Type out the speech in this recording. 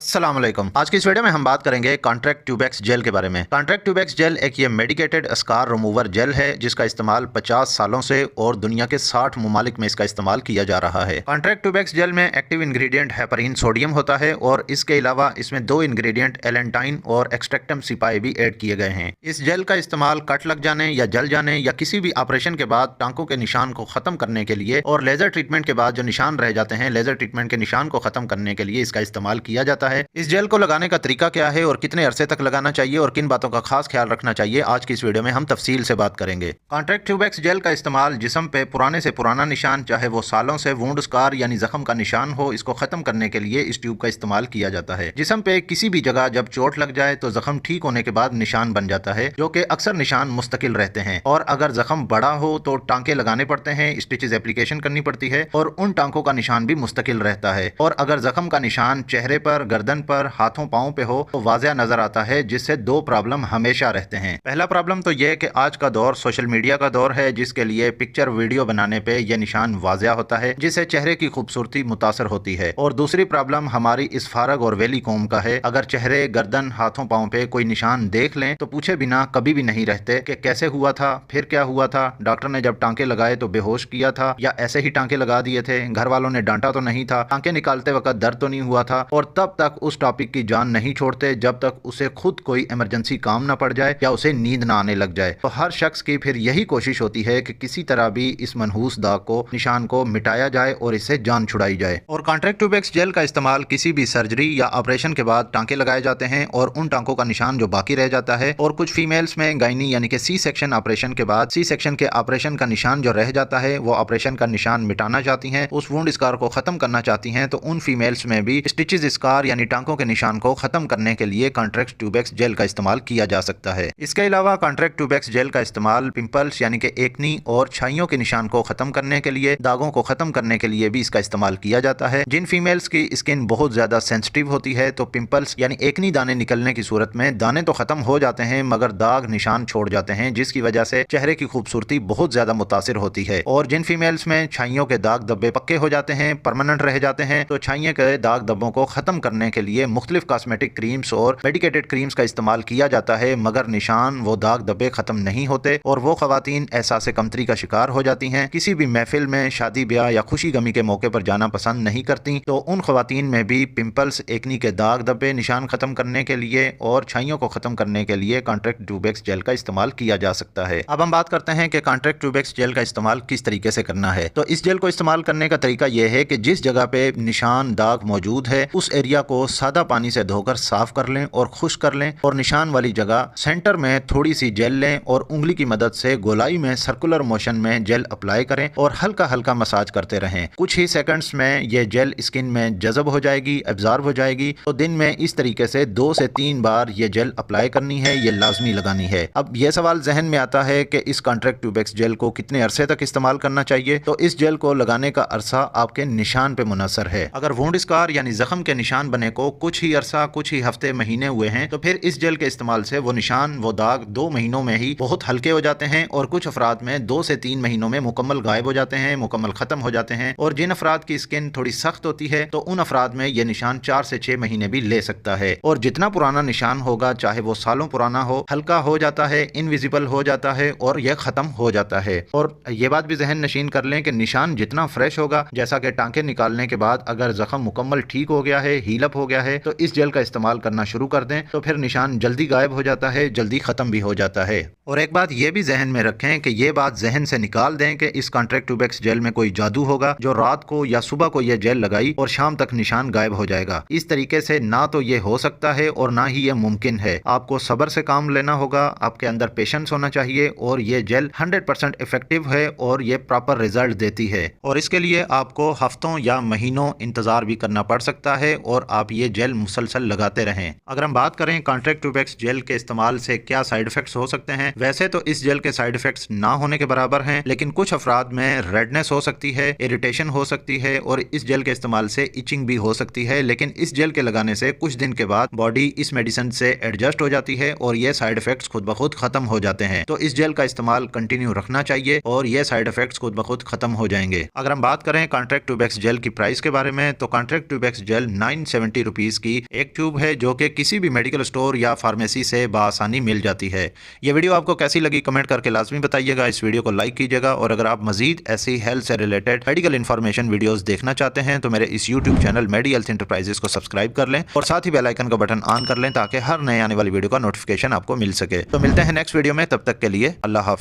अस्सलाम वालेकुम। आज की इस वीडियो में हम बात करेंगे कॉन्ट्रैक्ट ट्यूबेक्स जेल के बारे में। कॉन्ट्रैक्ट ट्यूबेक्स जेल एक ये मेडिकेटेड स्कार रिमूवर जेल है जिसका इस्तेमाल 50 सालों से और दुनिया के 60 ममालिक में इसका इस्तेमाल किया जा रहा है। कॉन्ट्रैक्ट ट्यूबेक्स जेल में एक्टिव इंग्रेडिएंट हेपरिन सोडियम होता है और इसके अलावा इसमें दो इंग्रेडिएंट एलेंटाइन और एक्सट्रैक्टम सिपाही भी ऐड किए गए हैं। इस जेल का इस्तेमाल कट लग जाने या जल जाने या किसी भी ऑपरेशन के बाद टांकों के निशान को खत्म करने के लिए और लेजर ट्रीटमेंट के बाद जो निशान रह जाते हैं, लेजर ट्रीटमेंट के निशान को खत्म करने के लिए इसका इस्तेमाल किया जाता है। इस जेल को लगाने का तरीका क्या है और कितने अरसे तक लगाना चाहिए और किन बातों का खास ख्याल रखना चाहिए, आज की इस वीडियो में हम तफसील से बात करेंगे। कॉन्ट्रैक्ट ट्यूबेक्स जेल का इस्तेमाल जिस्म पे पुराने से पुराना निशान, चाहे वो सालों से वुंड स्कार यानी जख्म का निशान हो, इसको खत्म करने के लिए इस ट्यूब का इस्तेमाल किया जाता है। जिस्म पे किसी भी जगह जब चोट लग जाए तो जख्म ठीक होने के बाद निशान बन जाता है, जो कि अक्सर निशान मुस्तकिल रहते हैं। और अगर जख्म बड़ा हो तो टांके लगाने पड़ते हैं, स्टिचेस एप्लीकेशन करनी पड़ती है और उन टांकों का निशान भी मुस्तकिल रहता है। और अगर जख्म का निशान चेहरे पर, गर्दन पर, हाथों पाँव पे हो तो वाज़िया नजर आता है, जिससे दो प्रॉब्लम हमेशा रहते हैं। पहला प्रॉब्लम तो यह कि आज का दौर सोशल मीडिया का दौर है, जिसके लिए पिक्चर वीडियो बनाने पे यह निशान वाज़िया होता है, जिससे चेहरे की खूबसूरती मुतासर होती है। और दूसरी प्रॉब्लम हमारी इस फारग और वेली कौम का है। अगर चेहरे, गर्दन, हाथों पाँव पे कोई निशान देख लें तो पूछे बिना कभी भी नहीं रहते कि कैसे हुआ था, फिर क्या हुआ था, डॉक्टर ने जब टांके लगाए तो बेहोश किया था या ऐसे ही टांके लगा दिए थे, घर वालों ने डांटा तो नहीं था, टांके निकालते वक्त दर्द तो नहीं हुआ था। और तब तक उस टॉपिक की जान नहीं छोड़ते जब तक उसे खुद कोई इमरजेंसी काम ना पड़ जाए या उसे नींद ना आने लग जाए। तो हर शख्स की फिर यही कोशिश होती है कि किसी तरह भी इस मनहूस दाग को, निशान को मिटाया जाए और इससे जान छुड़ाई जाए। और कॉन्ट्रैक्ट ट्यूबेक्स जेल का इस्तेमाल किसी भी सर्जरी या ऑपरेशन के बाद टांके लगाए जाते हैं और उन टांकों का निशान जो बाकी रह जाता है, और कुछ फीमेल्स में गायनी यानी कि सी सेक्शन ऑपरेशन के बाद सी सेक्शन के ऑपरेशन का निशान जो रह जाता है, वो ऑपरेशन का निशान मिटाना चाहती हैं, उस वुंड स्कार को खत्म करना चाहती हैं, तो उन फीमेल्स में भी स्टिचेस स्कार यानी टांकों के निशान को खत्म करने के लिए कॉन्ट्रैक्ट ट्यूबेक्स जेल का इस्तेमाल किया जा सकता है। इसके अलावा कॉन्ट्रैक्ट ट्यूबेक्स जेल का इस्तेमाल पिंपल्स यानी कि एक्नी और छाइयों के निशान को खत्म करने के लिए, दागों को खत्म करने के लिए भी इसका इस्तेमाल किया जाता है। जिन फीमेल्स की स्किन बहुत ज्यादा सेंसिटिव होती है तो पिंपल्स यानी एक्नी दाने निकलने की सूरत में दाने तो खत्म हो जाते हैं मगर दाग निशान छोड़ जाते हैं, जिसकी वजह से चेहरे की खूबसूरती बहुत ज्यादा मुतासिर होती है। और जिन फीमेल्स में छाइयों के दाग धब्बे पक्के हो जाते हैं, परमानेंट रह जाते हैं, तो छाइयों के दाग धब्बों को खत्म करने के लिए मुख्तलिफ कॉस्मेटिक क्रीम्स और मेडिकेटेड क्रीम्स का इस्तेमाल किया जाता है, मगर निशान, वो दाग धब्बे खत्म नहीं होते और वो खवातीन एहसास कमतरी का शिकार हो जाती हैं। किसी भी महफिल में, शादी ब्याह या खुशी गमी के मौके पर जाना पसंद नहीं करती, तो उन खवातीन में भी पिंपल्स, एक्नी के दाग धब्बे, निशान खत्म करने के लिए और छाइयों को खत्म करने के लिए कॉन्ट्रैक्ट ट्यूबेक्स जेल का इस्तेमाल किया जा सकता है। अब हम बात करते हैं कि कॉन्ट्रैक्ट ट्यूबेक्स जेल का इस्तेमाल किस तरीके से करना है। तो इस जेल को इस्तेमाल करने का तरीका यह है कि जिस जगह पे निशान, दाग मौजूद है, उस एरिया को सादा पानी से धोकर साफ कर लें और खुश्क कर लें और निशान वाली जगह सेंटर में थोड़ी सी जेल लें और उंगली की मदद से गोलाई में सर्कुलर मोशन में जेल अप्लाई करें और हल्का हल्का मसाज करते रहें। कुछ ही सेकंड्स में ये जेल स्किन में जज़ब हो जाएगी, एब्जॉर्ब हो जाएगी। तो दिन में इस तरीके से 2 से 3 बार ये जेल अप्लाई करनी है, ये लाजमी लगानी है। अब ये सवाल जहन में आता है कि इस कॉन्ट्रैक्ट ट्यूबेक्स जेल को कितने अरसे तक इस्तेमाल करना चाहिए। तो इस जेल को लगाने का अरसा आपके निशान पे मुनसर है। अगर वुंड स्कार यानी जख्म के निशान बने को कुछ ही अरसा, कुछ ही हफ्ते, महीने हुए हैं, तो फिर इस जेल के इस्तेमाल से वो निशान, वो दाग 2 महीनों में ही बहुत हल्के हो जाते हैं और कुछ अफराद में 2 से 3 महीनों में मुकम्मल गायब हो जाते हैं, मुकम्मल खत्म हो जाते हैं। और जिन अफराद की स्किन थोड़ी सख्त होती है तो उन अफराद में ये निशान 4 से 6 महीने भी ले सकता है। और जितना पुराना निशान होगा, चाहे वो सालों पुराना हो, हल्का हो जाता है, इनविजिबल हो जाता है और यह खत्म हो जाता है। और ये बात भी जहन नशीन कर लें कि निशान जितना फ्रेश होगा, जैसा कि टांके निकालने के बाद अगर जख्म मुकम्मल ठीक हो गया है, हील अप हो गया है, तो इस जेल का इस्तेमाल करना शुरू कर दें, तो फिर निशान जल्दी गायब हो जाता है, जल्दी खत्म भी हो जाता है। और एक बात ये भी जहन में रखें कि ये बात जहन से निकाल दें कि इस कॉन्ट्रैक्ट ट्यूबेक्स जेल में कोई जादू होगा जो रात को या सुबह को ये जेल लगाई और शाम तक निशान गायब हो जाएगा। इस तरीके से ना तो ये हो सकता है और ना ही ये मुमकिन है। आपको सब्र से काम लेना होगा, आपके अंदर पेशेंस होना चाहिए और ये जेल 100% इफेक्टिव है और ये प्रॉपर रिजल्ट देती है। और इसके लिए आपको हफ्तों या महीनों इंतजार भी करना पड़ सकता है और आप ये जेल मुसलसल लगाते रहें। अगर हम बात करें कॉन्ट्रैक्ट ट्यूबेक्स जेल के इस्तेमाल से क्या साइड इफेक्ट्स हो सकते हैं, वैसे तो इस जेल के साइड इफेक्ट्स ना होने के बराबर हैं, लेकिन कुछ अफराद में रेडनेस हो सकती है, इरिटेशन हो सकती है और इस जेल के इस्तेमाल से इचिंग भी हो सकती है। लेकिन इस जेल के लगाने से कुछ दिन के बाद बॉडी इस मेडिसिन से एडजस्ट हो जाती है और ये साइड इफेक्ट्स खुद ब खुद खत्म हो जाते हैं। तो इस जेल का इस्तेमाल कंटिन्यू रखना चाहिए और ये साइड इफेक्ट्स खुद ब खुद खत्म हो जाएंगे। अगर हम बात करें कॉन्ट्रैक्ट ट्यूबेक्स जेल की प्राइस के बारे में, तो कॉन्ट्रैक्ट ट्यूबेक्स जेल 970 70 रुपीज़ की एक ट्यूब है जो कि किसी भी मेडिकल स्टोर या फार्मेसी से बआसानी मिल जाती है। ये वीडियो आपको कैसी लगी कमेंट करके लाजमी बताइएगा। इस वीडियो को लाइक कीजिएगा और अगर आप मजीद ऐसी हेल्थ से रिलेटेड मेडिकल इन्फॉर्मेशन वीडियोस देखना चाहते हैं तो मेरे इस यूट्यूब चैनल मेडी हेल्थ इंटरप्राइजेस को सब्सक्राइब कर लें और साथ ही बेल आइकन का बटन ऑन कर लें ताकि हर नए आने वाली वीडियो का नोटिफिकेशन आपको मिल सके। तो मिलते हैं नेक्स्ट वीडियो में, तब तक के लिए अल्लाह हाफ़िज़।